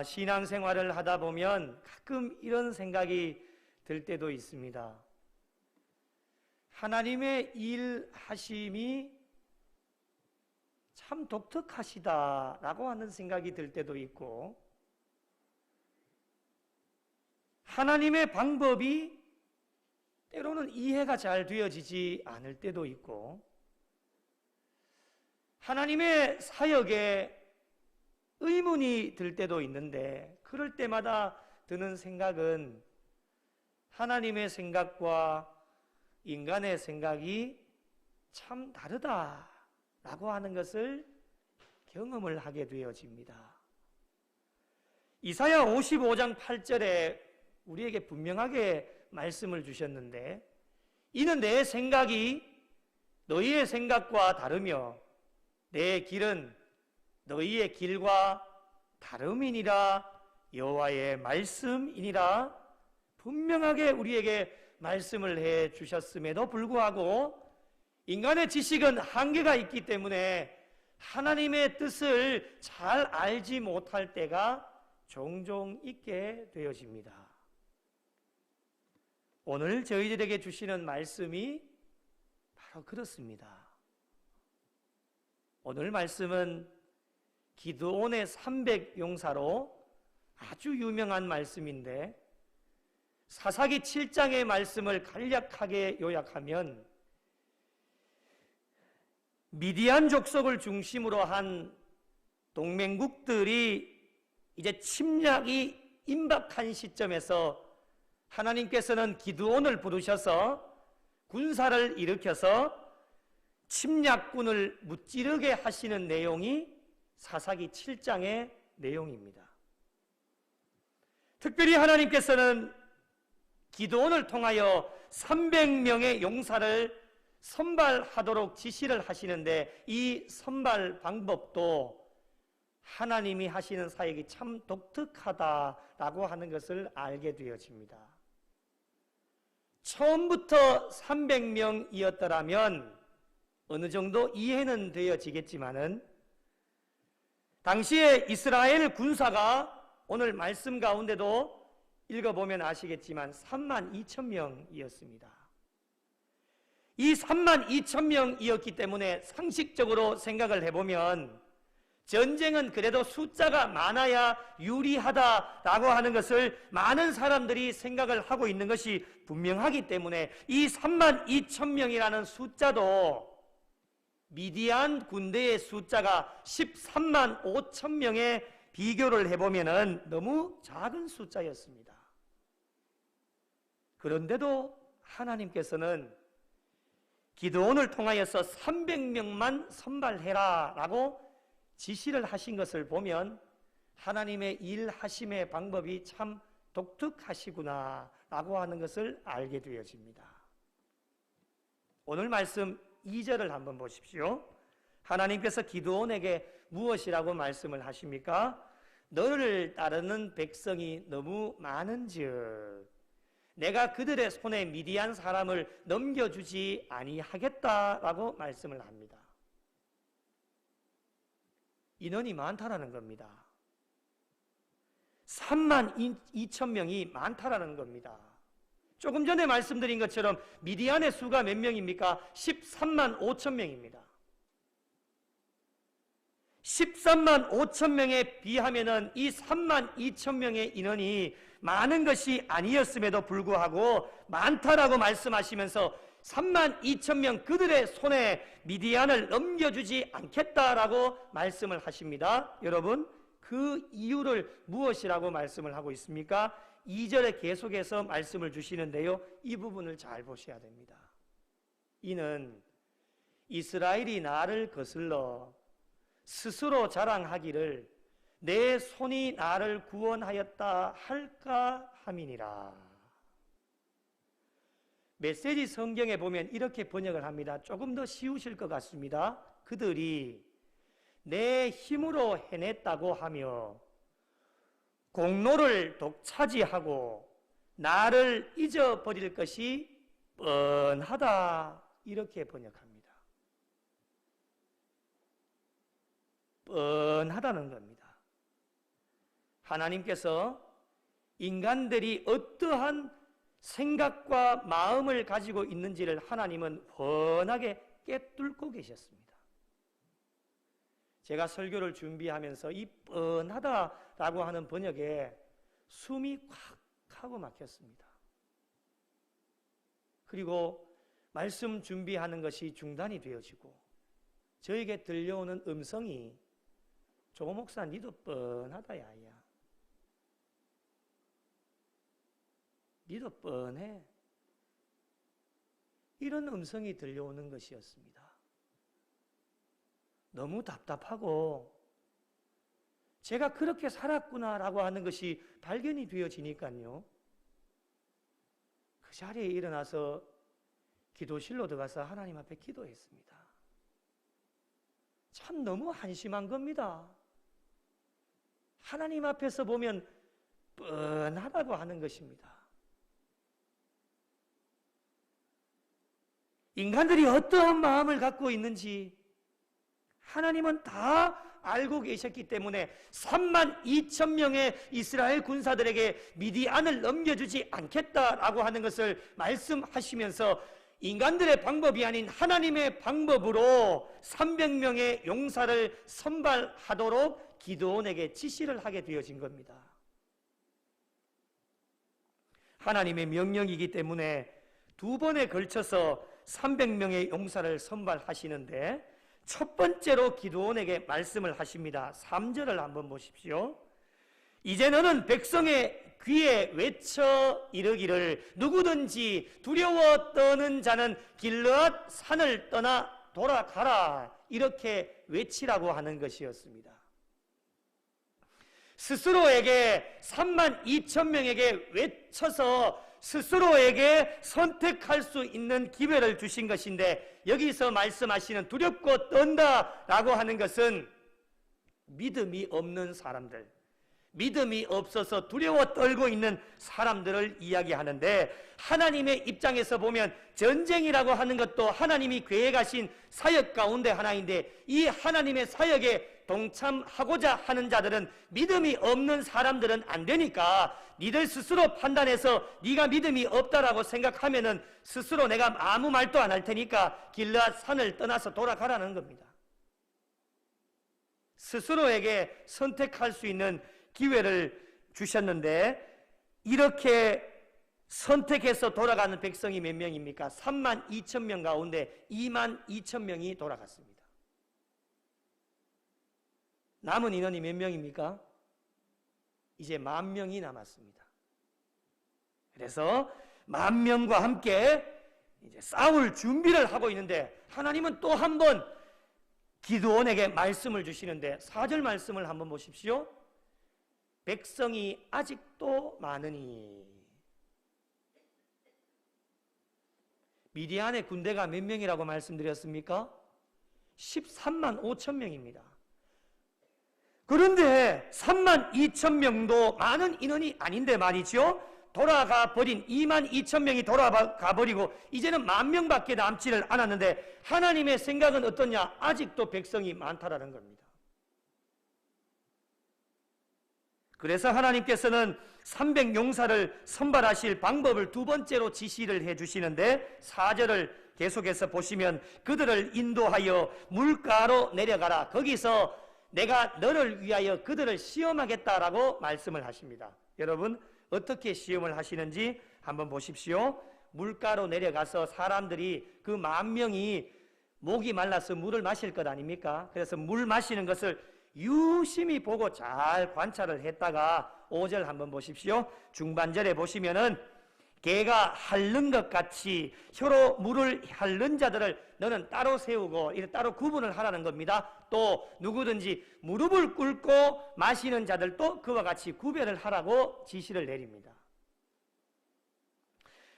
신앙생활을 하다 보면 가끔 이런 생각이 들 때도 있습니다. 하나님의 일하심이 참 독특하시다라고 하는 생각이 들 때도 있고, 하나님의 방법이 때로는 이해가 잘 되어지지 않을 때도 있고, 하나님의 사역에 의문이 들 때도 있는데, 그럴 때마다 드는 생각은 하나님의 생각과 인간의 생각이 참 다르다라고 하는 것을 경험을 하게 되어집니다. 이사야 55장 8절에 우리에게 분명하게 말씀을 주셨는데, 이는 내 생각이 너희의 생각과 다르며 내 길은 너희의 길과 다름이니라, 여호와의 말씀이니라. 분명하게 우리에게 말씀을 해 주셨음에도 불구하고 인간의 지식은 한계가 있기 때문에 하나님의 뜻을 잘 알지 못할 때가 종종 있게 되어집니다. 오늘 저희들에게 주시는 말씀이 바로 그렇습니다. 오늘 말씀은 기드온의 300용사로 아주 유명한 말씀인데, 사사기 7장의 말씀을 간략하게 요약하면 미디안 족속을 중심으로 한 동맹국들이 이제 침략이 임박한 시점에서 하나님께서는 기드온을 부르셔서 군사를 일으켜서 침략군을 무찌르게 하시는 내용이 사사기 7장의 내용입니다. 특별히 하나님께서는 기드온을 통하여 300명의 용사를 선발하도록 지시를 하시는데, 이 선발 방법도 하나님이 하시는 사역이 참 독특하다라고 하는 것을 알게 되어집니다. 처음부터 300명이었더라면 어느 정도 이해는 되어지겠지만은, 당시에 이스라엘 군사가 오늘 말씀 가운데도 읽어보면 아시겠지만 32,000명이었습니다. 이 32,000명이었기 때문에 상식적으로 생각을 해보면 전쟁은 그래도 숫자가 많아야 유리하다라고 하는 것을 많은 사람들이 생각을 하고 있는 것이 분명하기 때문에 이 32,000명이라는 숫자도 미디안 군대의 숫자가 13만 5천 명에 비교를 해보면 너무 작은 숫자였습니다. 그런데도 하나님께서는 기드온을 통하여서 300명만 선발해라 라고 지시를 하신 것을 보면 하나님의 일하심의 방법이 참 독특하시구나 라고 하는 것을 알게 되어집니다. 오늘 말씀 2절을 한번 보십시오. 하나님께서 기드온에게 무엇이라고 말씀을 하십니까? 너를 따르는 백성이 너무 많은즉 내가 그들의 손에 미디안 사람을 넘겨주지 아니하겠다라고 말씀을 합니다. 인원이 많다라는 겁니다. 32,000명이 많다라는 겁니다. 조금 전에 말씀드린 것처럼 미디안의 수가 몇 명입니까? 13만 5천 명입니다. 13만 5천 명에 비하면은 이 3만 2천 명의 인원이 많은 것이 아니었음에도 불구하고 많다라고 말씀하시면서 3만 2천 명 그들의 손에 미디안을 넘겨주지 않겠다라고 말씀을 하십니다. 여러분, 그 이유를 무엇이라고 말씀을 하고 있습니까? 2절에 계속해서 말씀을 주시는데요, 이 부분을 잘 보셔야 됩니다. 이는 이스라엘이 나를 거슬러 스스로 자랑하기를 내 손이 나를 구원하였다 할까 함이니라. 메시지 성경에 보면 이렇게 번역을 합니다. 조금 더 쉬우실 것 같습니다. 그들이 내 힘으로 해냈다고 하며 공로를 독차지하고 나를 잊어버릴 것이 뻔하다, 이렇게 번역합니다. 뻔하다는 겁니다. 하나님께서 인간들이 어떠한 생각과 마음을 가지고 있는지를 하나님은 훤하게 꿰뚫고 계셨습니다. 제가 설교를 준비하면서 이 뻔하다라고 하는 번역에 숨이 콱 하고 막혔습니다. 그리고 말씀 준비하는 것이 중단이 되어지고 저에게 들려오는 음성이 조 목사 니도 뻔하다 야야. 니도 뻔해. 이런 음성이 들려오는 것이었습니다. 너무 답답하고 제가 그렇게 살았구나라고 하는 것이 발견이 되어지니까요. 그 자리에 일어나서 기도실로 들어가서 하나님 앞에 기도했습니다. 참 너무 한심한 겁니다. 하나님 앞에서 보면 뻔하다고 하는 것입니다. 인간들이 어떠한 마음을 갖고 있는지 하나님은 다 알고 계셨기 때문에 32,000명의 이스라엘 군사들에게 미디안을 넘겨주지 않겠다라고 하는 것을 말씀하시면서 인간들의 방법이 아닌 하나님의 방법으로 300명의 용사를 선발하도록 기드온에게 지시를 하게 되어진 겁니다. 하나님의 명령이기 때문에 두 번에 걸쳐서 300명의 용사를 선발하시는데 첫 번째로 기드온에게 말씀을 하십니다. 3절을 한번 보십시오. 이제 너는 백성의 귀에 외쳐 이르기를 누구든지 두려워 떠는 자는 길르앗 산을 떠나 돌아가라. 이렇게 외치라고 하는 것이었습니다. 스스로에게 32,000명에게 외쳐서 스스로에게 선택할 수 있는 기회를 주신 것인데 여기서 말씀하시는 두렵고 떤다라고 하는 것은 믿음이 없는 사람들, 믿음이 없어서 두려워 떨고 있는 사람들을 이야기하는데 하나님의 입장에서 보면 전쟁이라고 하는 것도 하나님이 계획하신 사역 가운데 하나인데 이 하나님의 사역에 동참하고자 하는 자들은 믿음이 없는 사람들은 안 되니까 니들 스스로 판단해서 네가 믿음이 없다라고 생각하면은 스스로 내가 아무 말도 안 할 테니까 길르앗 산을 떠나서 돌아가라는 겁니다. 스스로에게 선택할 수 있는 기회를 주셨는데 이렇게 선택해서 돌아가는 백성이 몇 명입니까? 32,000명 가운데 22,000명이 돌아갔습니다. 남은 인원이 몇 명입니까? 이제 10,000명이 남았습니다. 그래서 10,000명과 함께 이제 싸울 준비를 하고 있는데 하나님은 또 한 번 기드온에게 말씀을 주시는데 4절 말씀을 한번 보십시오. 백성이 아직도 많으니. 미디안의 군대가 몇 명이라고 말씀드렸습니까? 13만 5천 명입니다. 그런데 32,000명도 많은 인원이 아닌데 말이죠. 돌아가 버린 22,000명이 돌아가 버리고 이제는 10,000명밖에 남지를 않았는데 하나님의 생각은 어떠냐? 아직도 백성이 많다라는 겁니다. 그래서 하나님께서는 300용사를 선발하실 방법을 두 번째로 지시를 해주시는데 4절을 계속해서 보시면 그들을 인도하여 물가로 내려가라. 거기서 내가 너를 위하여 그들을 시험하겠다라고 말씀을 하십니다. 여러분 어떻게 시험을 하시는지 한번 보십시오. 물가로 내려가서 사람들이 그 10,000명이 목이 말라서 물을 마실 것 아닙니까? 그래서 물 마시는 것을 유심히 보고 잘 관찰을 했다가 5절 한번 보십시오. 중반절에 보시면은 개가 핥는 것 같이 혀로 물을 핥는 자들을 너는 따로 세우고 이렇게 따로 구분을 하라는 겁니다. 또 누구든지 무릎을 꿇고 마시는 자들도 그와 같이 구별을 하라고 지시를 내립니다.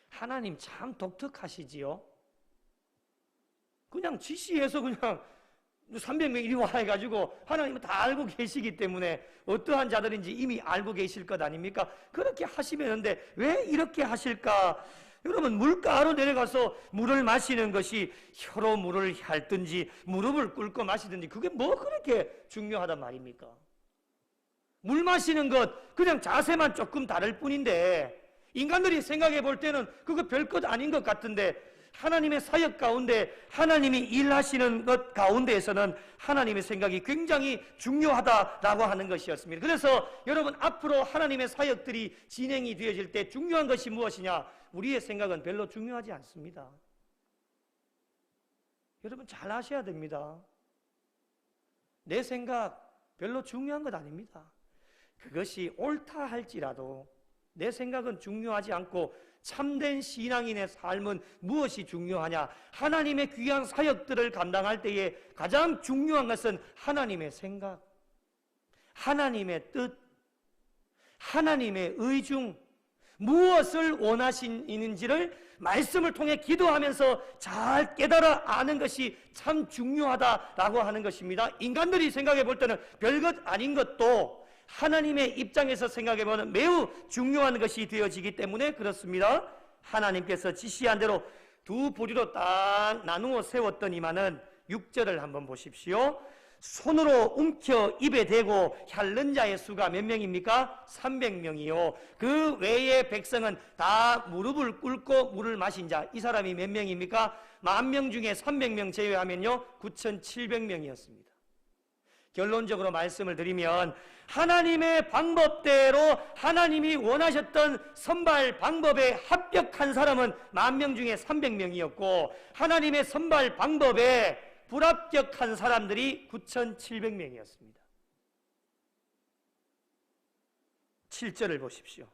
하나님 참 독특하시지요. 그냥 지시해서 그냥 300명 이리 와 해가지고 하나님은 다 알고 계시기 때문에 어떠한 자들인지 이미 알고 계실 것 아닙니까? 그렇게 하시면 하는데 왜 이렇게 하실까? 여러분 물가로 내려가서 물을 마시는 것이 혀로 물을 핥든지 무릎을 꿇고 마시든지 그게 뭐 그렇게 중요하단 말입니까? 물 마시는 것 그냥 자세만 조금 다를 뿐인데 인간들이 생각해 볼 때는 그거 별것 아닌 것 같은데 하나님의 사역 가운데 하나님이 일하시는 것 가운데에서는 하나님의 생각이 굉장히 중요하다라고 하는 것이었습니다. 그래서 여러분 앞으로 하나님의 사역들이 진행이 되어질 때 중요한 것이 무엇이냐? 우리의 생각은 별로 중요하지 않습니다. 여러분 잘 아셔야 됩니다. 내 생각 별로 중요한 것 아닙니다. 그것이 옳다 할지라도 내 생각은 중요하지 않고 참된 신앙인의 삶은 무엇이 중요하냐? 하나님의 귀한 사역들을 감당할 때에 가장 중요한 것은 하나님의 생각, 하나님의 뜻, 하나님의 의중, 무엇을 원하시는지를 말씀을 통해 기도하면서 잘 깨달아 아는 것이 참 중요하다라고 하는 것입니다. 인간들이 생각해 볼 때는 별것 아닌 것도 하나님의 입장에서 생각해 보면 매우 중요한 것이 되어지기 때문에 그렇습니다. 하나님께서 지시한 대로 두 부리로 딱 나누어 세웠더니만은 6절을 한번 보십시오. 손으로 움켜 입에 대고 핥는 자의 수가 몇 명입니까? 300명이요. 그 외의 백성은 다 무릎을 꿇고 물을 마신 자, 이 사람이 몇 명입니까? 10,000명 중에 300명 제외하면요 9,700명이었습니다. 결론적으로 말씀을 드리면 하나님의 방법대로 하나님이 원하셨던 선발 방법에 합격한 사람은 10,000명 중에 300명이었고 하나님의 선발 방법에 불합격한 사람들이 9,700명이었습니다. 7절을 보십시오.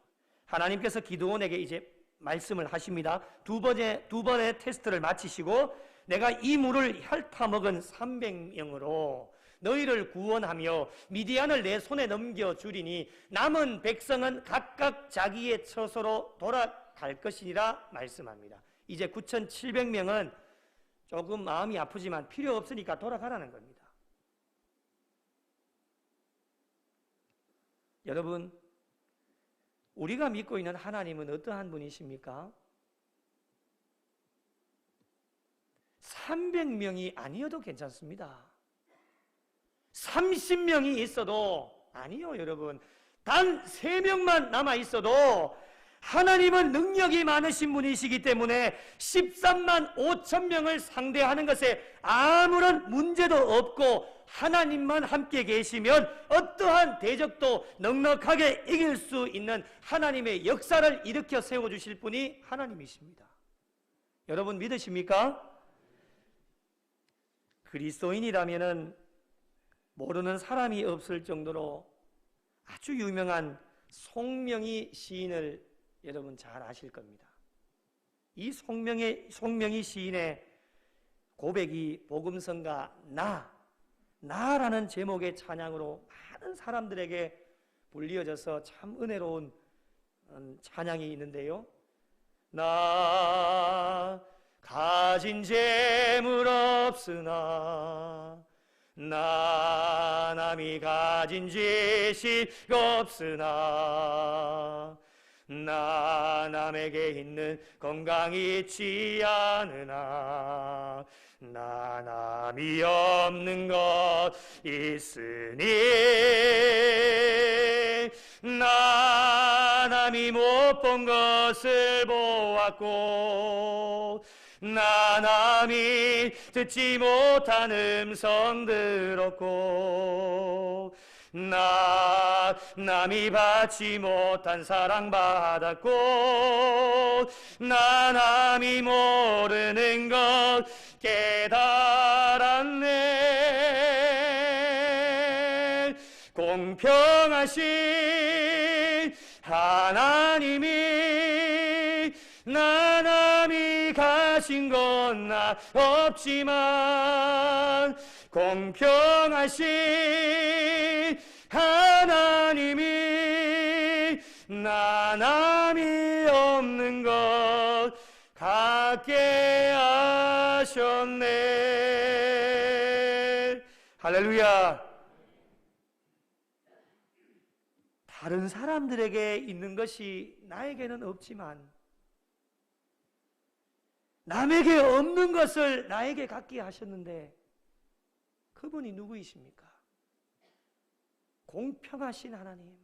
하나님께서 기드온에게 이제 말씀을 하십니다. 두 번의 테스트를 마치시고 내가 이 물을 핥아먹은 300명으로 너희를 구원하며 미디안을 내 손에 넘겨주리니 남은 백성은 각각 자기의 처소로 돌아갈 것이니라 말씀합니다. 이제 9,700명은 조금 마음이 아프지만 필요 없으니까 돌아가라는 겁니다. 여러분, 우리가 믿고 있는 하나님은 어떠한 분이십니까? 300명이 아니어도 괜찮습니다. 30명이 있어도 아니요 여러분 단 3명만 남아 있어도 하나님은 능력이 많으신 분이시기 때문에 13만 5천 명을 상대하는 것에 아무런 문제도 없고 하나님만 함께 계시면 어떠한 대적도 넉넉하게 이길 수 있는 하나님의 역사를 일으켜 세워주실 분이 하나님이십니다. 여러분 믿으십니까? 그리스도인이라면은 모르는 사람이 없을 정도로 아주 유명한 송명희 시인을 여러분 잘 아실 겁니다. 이 송명희 시인의 고백이 복음성가 나라는 제목의 찬양으로 많은 사람들에게 불리어져서 참 은혜로운 찬양이 있는데요. 나 가진 재물 없으나 나 남이 가진 지식 없으나 나 남에게 있는 건강이 있지 않으나 나 남이 없는 것 있으니 나 남이 못 본 것을 보았고 나 남이 듣지 못한 음성 들었고 나 남이 받지 못한 사랑 받았고 나 남이 모르는 것 깨달았네. 공평하신 하나님이 나 남이 가진 건 나 없지만 공평하신 하나님이 나 남이 없는 것 갖게 하셨네. 할렐루야. 다른 사람들에게 있는 것이 나에게는 없지만 남에게 없는 것을 나에게 갖게 하셨는데 그분이 누구이십니까? 공평하신 하나님,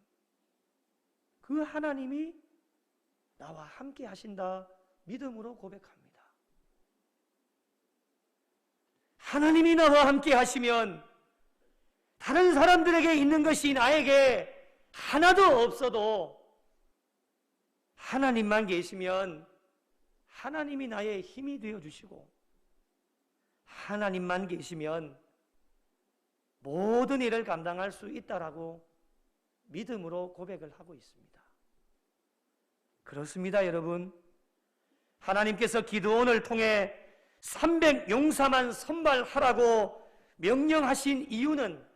그 하나님이 나와 함께 하신다 믿음으로 고백합니다. 하나님이 나와 함께 하시면 다른 사람들에게 있는 것이 나에게 하나도 없어도 하나님만 계시면 하나님이 나의 힘이 되어주시고, 하나님만 계시면 모든 일을 감당할 수 있다라고 믿음으로 고백을 하고 있습니다. 그렇습니다, 여러분. 하나님께서 기드온을 통해 300용사만 선발하라고 명령하신 이유는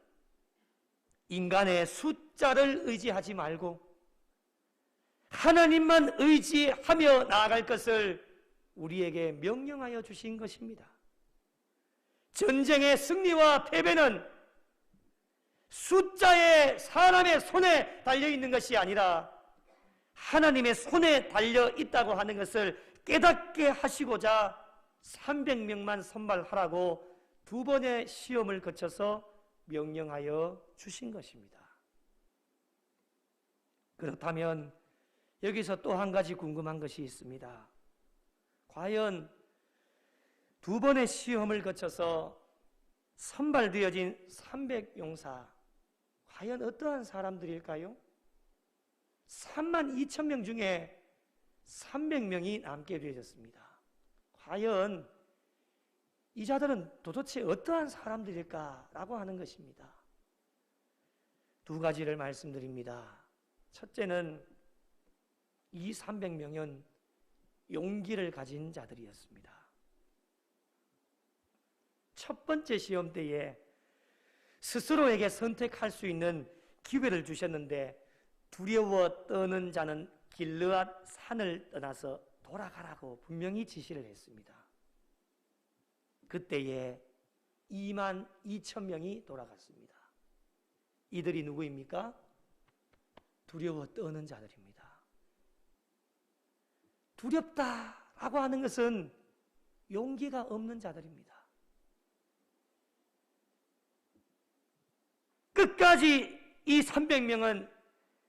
인간의 숫자를 의지하지 말고 하나님만 의지하며 나아갈 것을 우리에게 명령하여 주신 것입니다. 전쟁의 승리와 패배는 숫자의 사람의 손에 달려있는 것이 아니라 하나님의 손에 달려있다고 하는 것을 깨닫게 하시고자 300명만 선발하라고 2번의 시험을 거쳐서 명령하여 주신 것입니다. 그렇다면 여기서 또 한 가지 궁금한 것이 있습니다. 과연 2번의 시험을 거쳐서 선발되어진 300용사, 과연 어떠한 사람들일까요? 32,000명 중에 300명이 남게 되어졌습니다. 과연 이 자들은 도대체 어떠한 사람들일까라고 하는 것입니다. 2가지를 말씀드립니다. 첫째는 이 300명은 용기를 가진 자들이었습니다. 첫 번째 시험 때에 스스로에게 선택할 수 있는 기회를 주셨는데 두려워 떠는 자는 길르앗 산을 떠나서 돌아가라고 분명히 지시를 했습니다. 그때에 22,000명이 돌아갔습니다. 이들이 누구입니까? 두려워 떠는 자들입니다. 두렵다라고 하는 것은 용기가 없는 자들입니다. 끝까지 이 300명은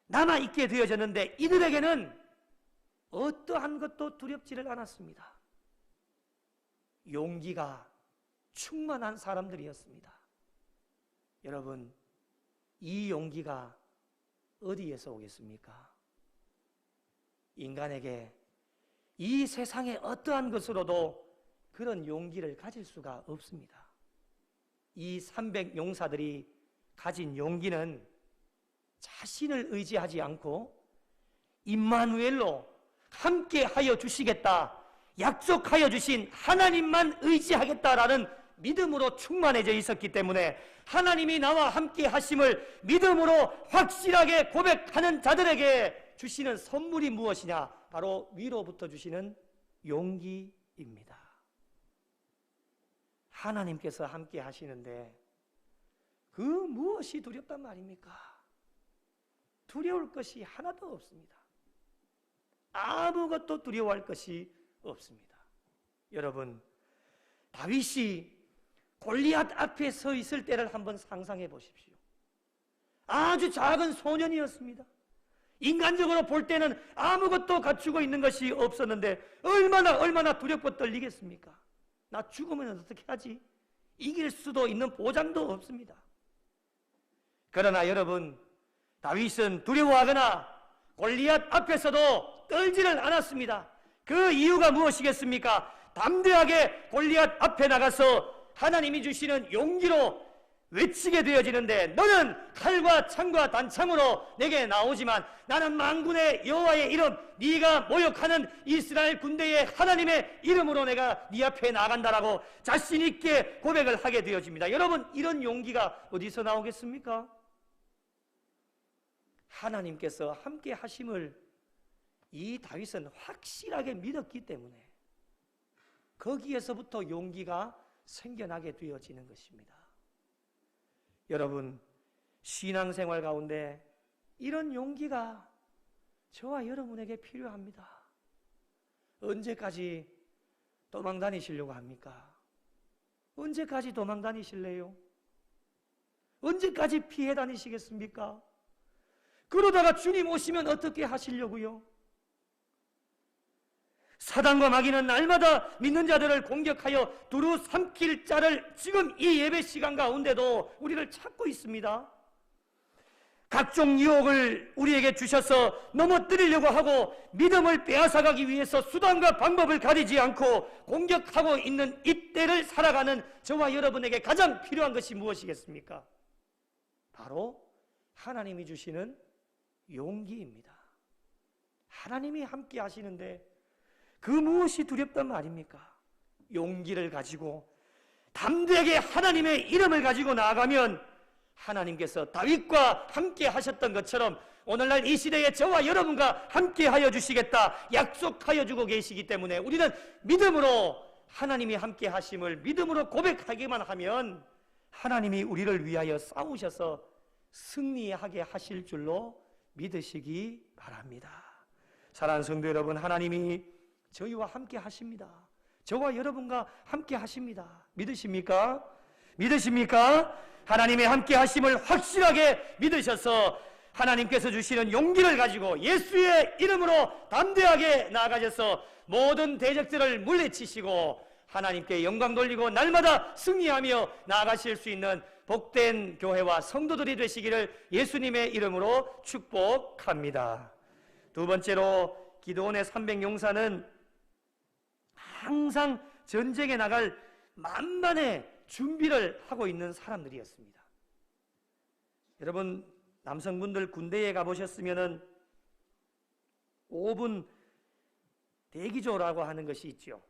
남아있게 되어졌는데 이들에게는 어떠한 것도 두렵지를 않았습니다. 용기가 충만한 사람들이었습니다. 여러분, 이 용기가 어디에서 오겠습니까? 인간에게 이 세상의 어떠한 것으로도 그런 용기를 가질 수가 없습니다. 이 300용사들이 가진 용기는 자신을 의지하지 않고 임마누엘로 함께하여 주시겠다, 약속하여 주신 하나님만 의지하겠다라는 믿음으로 충만해져 있었기 때문에 하나님이 나와 함께 하심을 믿음으로 확실하게 고백하는 자들에게 주시는 선물이 무엇이냐? 바로 위로부터 주시는 용기입니다. 하나님께서 함께 하시는데 그 무엇이 두렵단 말입니까? 두려울 것이 하나도 없습니다. 아무것도 두려워할 것이 없습니다. 여러분, 다윗이 골리앗 앞에 서 있을 때를 한번 상상해 보십시오. 아주 작은 소년이었습니다. 인간적으로 볼 때는 아무것도 갖추고 있는 것이 없었는데 얼마나 두렵고 떨리겠습니까? 나 죽으면 어떻게 하지? 이길 수도 있는 보장도 없습니다. 그러나 여러분, 다윗은 두려워하거나 골리앗 앞에서도 떨지를 않았습니다. 그 이유가 무엇이겠습니까? 담대하게 골리앗 앞에 나가서 하나님이 주시는 용기로 외치게 되어지는데, 너는 칼과 창과 단창으로 내게 나오지만 나는 만군의 여호와의 이름, 네가 모욕하는 이스라엘 군대의 하나님의 이름으로 내가 네 앞에 나간다라고 자신 있게 고백을 하게 되어집니다. 여러분, 이런 용기가 어디서 나오겠습니까? 하나님께서 함께 하심을 이 다윗은 확실하게 믿었기 때문에 거기에서부터 용기가 생겨나게 되어지는 것입니다. 여러분, 신앙생활 가운데 이런 용기가 저와 여러분에게 필요합니다. 언제까지 도망 다니시려고 합니까? 언제까지 도망 다니실래요? 언제까지 피해 다니시겠습니까? 그러다가 주님 오시면 어떻게 하시려고요? 사단과 마귀는 날마다 믿는 자들을 공격하여 두루 삼킬 자를 지금 이 예배 시간 가운데도 우리를 찾고 있습니다. 각종 유혹을 우리에게 주셔서 넘어뜨리려고 하고 믿음을 빼앗아가기 위해서 수단과 방법을 가리지 않고 공격하고 있는 이때를 살아가는 저와 여러분에게 가장 필요한 것이 무엇이겠습니까? 바로 하나님이 주시는 용기입니다. 하나님이 함께 하시는데 그 무엇이 두렵단 말입니까? 용기를 가지고 담대하게 하나님의 이름을 가지고 나아가면 하나님께서 다윗과 함께 하셨던 것처럼 오늘날 이 시대에 저와 여러분과 함께 하여 주시겠다 약속하여 주고 계시기 때문에 우리는 믿음으로 하나님이 함께 하심을 믿음으로 고백하기만 하면 하나님이 우리를 위하여 싸우셔서 승리하게 하실 줄로 믿으시기 바랍니다. 사랑하는 성도 여러분, 하나님이 저희와 함께 하십니다. 저와 여러분과 함께 하십니다. 믿으십니까? 믿으십니까? 하나님의 함께 하심을 확실하게 믿으셔서 하나님께서 주시는 용기를 가지고 예수의 이름으로 담대하게 나아가셔서 모든 대적들을 물리치시고 하나님께 영광 돌리고 날마다 승리하며 나아가실 수 있는 복된 교회와 성도들이 되시기를 예수님의 이름으로 축복합니다. 두 번째로 기드온의 300용사는 항상 전쟁에 나갈 만반의 준비를 하고 있는 사람들이었습니다. 여러분, 남성분들 군대에 가보셨으면 5분 대기조라고 하는 것이 있죠.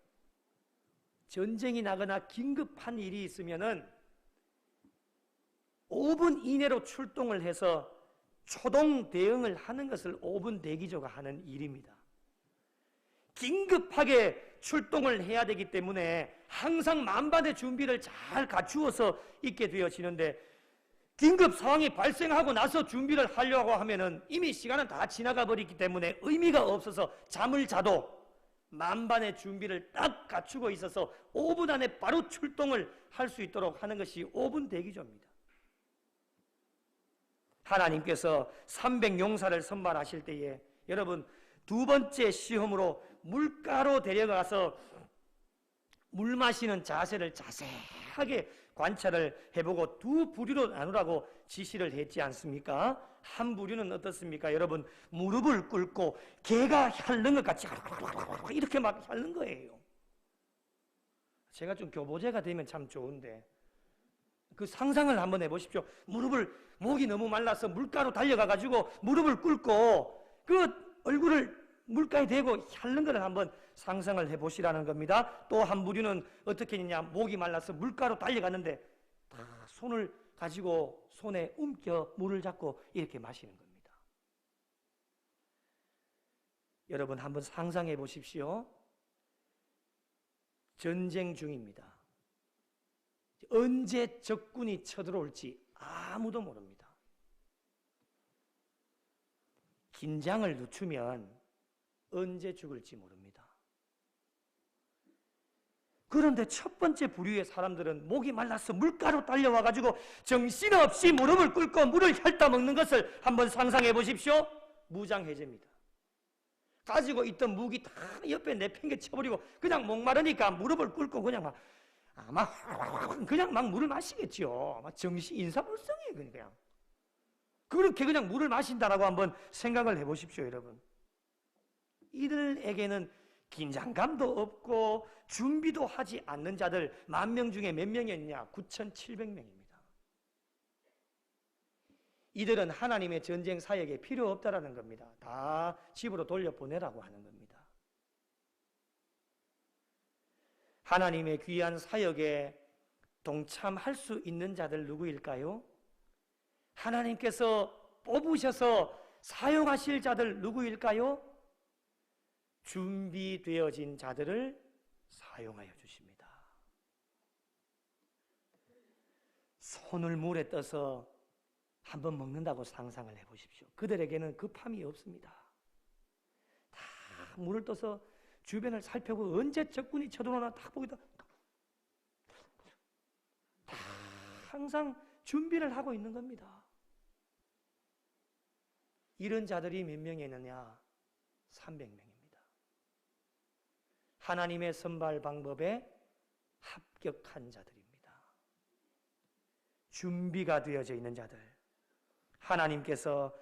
전쟁이 나거나 긴급한 일이 있으면 5분 이내로 출동을 해서 초동 대응을 하는 것을 5분 대기조가 하는 일입니다. 긴급하게 출동을 해야 되기 때문에 항상 만반의 준비를 잘 갖추어서 있게 되어지는데 긴급 상황이 발생하고 나서 준비를 하려고 하면은 이미 시간은 다 지나가 버리기 때문에 의미가 없어서 잠을 자도 만반의 준비를 딱 갖추고 있어서 5분 안에 바로 출동을 할 수 있도록 하는 것이 5분 대기조입니다. 하나님께서 300용사를 선발하실 때에 여러분 두 번째 시험으로 물가로 데려가서 물 마시는 자세를 자세하게 관찰을 해보고 두 부류로 나누라고 지시를 했지 않습니까? 한 부류는 어떻습니까? 여러분 무릎을 꿇고 개가 핥는 것 같이 이렇게 막 핥는 거예요. 제가 좀 교보제가 되면 참 좋은데 그 상상을 한번 해보십시오. 목이 너무 말라서 물가로 달려가가지고 무릎을 꿇고 그 얼굴을 물가에 대고 핥는 것을 한번 상상을 해보시라는 겁니다. 또 한 부류는 어떻게 했냐, 목이 말라서 물가로 달려갔는데 다 손을 가지고 손에 움켜 물을 잡고 이렇게 마시는 겁니다. 여러분 한번 상상해 보십시오. 전쟁 중입니다. 언제 적군이 쳐들어올지 아무도 모릅니다. 긴장을 늦추면 언제 죽을지 모릅니다. 그런데 첫 번째 부류의 사람들은 목이 말라서 물가로 달려와가지고 정신없이 무릎을 꿇고 물을 핥아 먹는 것을 한번 상상해 보십시오. 무장해제입니다. 가지고 있던 무기 다 옆에 내팽개 쳐버리고 그냥 목마르니까 무릎을 꿇고 그냥 그냥 물을 마시겠죠. 정신 인사불성이에요. 그냥 그렇게 그냥 물을 마신다라고 한번 생각을 해보십시오, 여러분. 이들에게는 긴장감도 없고 준비도 하지 않는 자들 10,000명 중에 몇 명이었냐? 9,700명입니다. 이들은 하나님의 전쟁 사역에 필요 없다라는 겁니다. 다 집으로 돌려보내라고 하는 겁니다. 하나님의 귀한 사역에 동참할 수 있는 자들 누구일까요? 하나님께서 뽑으셔서 사용하실 자들 누구일까요? 준비되어진 자들을 사용하여 주십니다. 손을 물에 떠서 한번 먹는다고 상상을 해보십시오. 그들에게는 급함이 없습니다. 다 물을 떠서 주변을 살펴보고 언제 적군이 쳐들어오나 딱 보기도 다 항상 준비를 하고 있는 겁니다. 이런 자들이 몇 명이 있느냐? 300명입니다. 하나님의 선발 방법에 합격한 자들입니다. 준비가 되어져 있는 자들. 하나님께서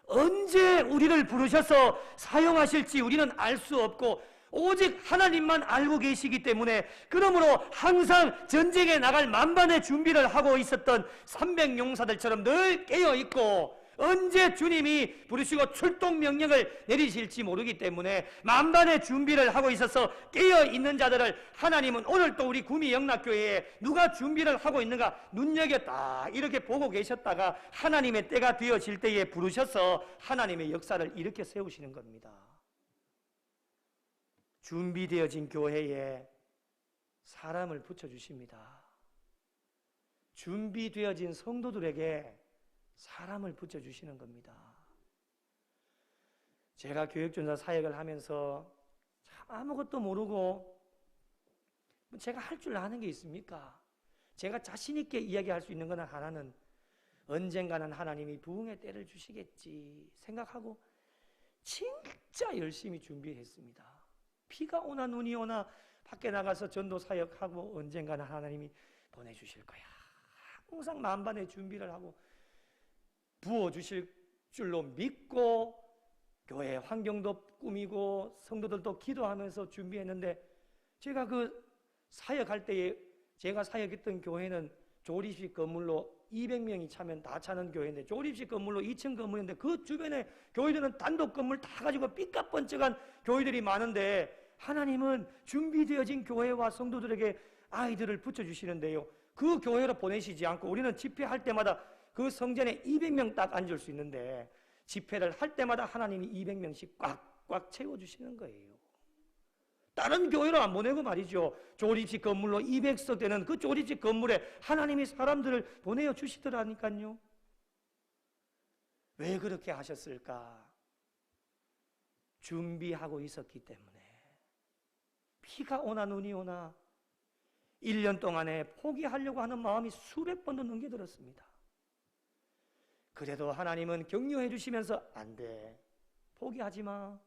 언제 우리를 부르셔서 사용하실지 우리는 알 수 없고 오직 하나님만 알고 계시기 때문에, 그러므로 항상 전쟁에 나갈 만반의 준비를 하고 있었던 300용사들처럼 늘 깨어있고, 언제 주님이 부르시고 출동 명령을 내리실지 모르기 때문에 만반의 준비를 하고 있어서 깨어있는 자들을 하나님은 오늘 또 우리 구미 영락교회에 누가 준비를 하고 있는가 눈여겼다 이렇게 보고 계셨다가 하나님의 때가 되어질 때에 부르셔서 하나님의 역사를 이렇게 세우시는 겁니다. 준비되어진 교회에 사람을 붙여주십니다. 준비되어진 성도들에게 사람을 붙여주시는 겁니다. 제가 교육전사 사역을 하면서 참 아무것도 모르고 제가 할 줄 아는 게 있습니까? 제가 자신 있게 이야기할 수 있는 건 하나는 언젠가는 하나님이 부흥의 때를 주시겠지 생각하고 진짜 열심히 준비했습니다. 비가 오나 눈이 오나 밖에 나가서 전도 사역하고 언젠가는 하나님이 보내주실 거야. 항상 만반의 준비를 하고 부어주실 줄로 믿고 교회 환경도 꾸미고 성도들도 기도하면서 준비했는데, 제가 그 사역할 때에 제가 사역했던 교회는 조립식 건물로 200명이 차면 다 차는 교회인데, 조립식 건물로 2층 건물인데 그 주변에 교회들은 단독 건물 다 가지고 삐까뻔쩍한 교회들이 많은데, 하나님은 준비되어진 교회와 성도들에게 아이들을 붙여주시는데요, 그 교회로 보내시지 않고 우리는 집회할 때마다 그 성전에 200명 딱 앉을 수 있는데 집회를 할 때마다 하나님이 200명씩 꽉꽉 채워주시는 거예요. 다른 교회로 안 보내고 말이죠. 조립식 건물로 200석 되는 그 조립식 건물에 하나님이 사람들을 보내어 주시더라니까요. 왜 그렇게 하셨을까? 준비하고 있었기 때문에. 비가 오나 눈이 오나 1년 동안에 포기하려고 하는 마음이 수백 번도 넘겨들었습니다. 그래도 하나님은 격려해 주시면서 안 돼, 포기하지 마.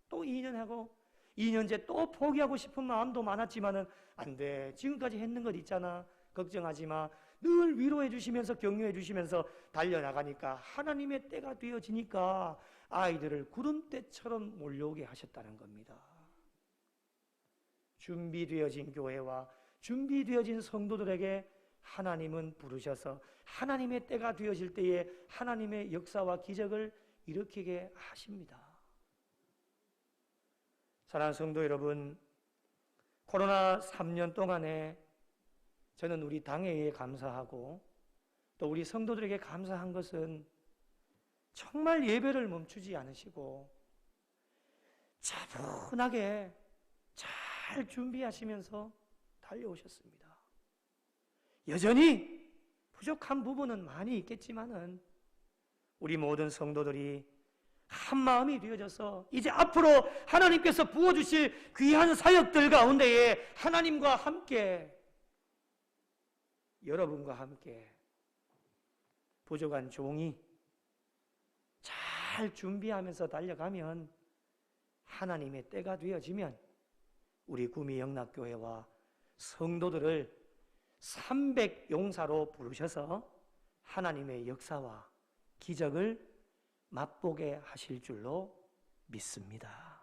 또 2년 하고 2년째 또 포기하고 싶은 마음도 많았지만은 안 돼, 지금까지 했는 것 있잖아, 걱정하지 마. 늘 위로해 주시면서 격려해 주시면서 달려나가니까 하나님의 때가 되어지니까 아이들을 구름대처럼 몰려오게 하셨다는 겁니다. 준비되어진 교회와 준비되어진 성도들에게 하나님은 부르셔서 하나님의 때가 되어질 때에 하나님의 역사와 기적을 일으키게 하십니다. 사랑하는 성도 여러분, 코로나 3년 동안에 저는 우리 당회에 감사하고 또 우리 성도들에게 감사한 것은 정말 예배를 멈추지 않으시고 차분하게 잘 준비하시면서 달려오셨습니다. 여전히 부족한 부분은 많이 있겠지만은 우리 모든 성도들이 한 마음이 되어져서 이제 앞으로 하나님께서 부어주실 귀한 사역들 가운데에 하나님과 함께, 여러분과 함께 부족한 종이 잘 준비하면서 달려가면 하나님의 때가 되어지면 우리 구미 영락교회와 성도들을 300용사로 부르셔서 하나님의 역사와 기적을 맛보게 하실 줄로 믿습니다.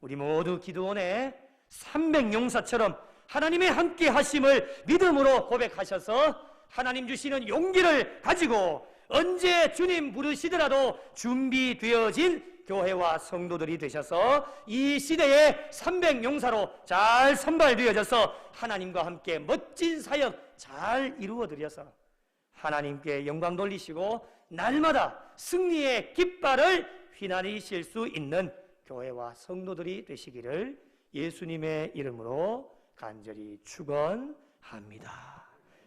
우리 모두 기도원에 300용사처럼 하나님의 함께 하심을 믿음으로 고백하셔서 하나님 주시는 용기를 가지고 언제 주님 부르시더라도 준비되어진 교회와 성도들이 되셔서 이 시대에 300용사로 잘 선발되어져서 하나님과 함께 멋진 사역 잘 이루어드려서 하나님께 영광 돌리시고 날마다 승리의 깃발을 휘날리실 수 있는 교회와 성도들이 되시기를 예수님의 이름으로 간절히 축원합니다.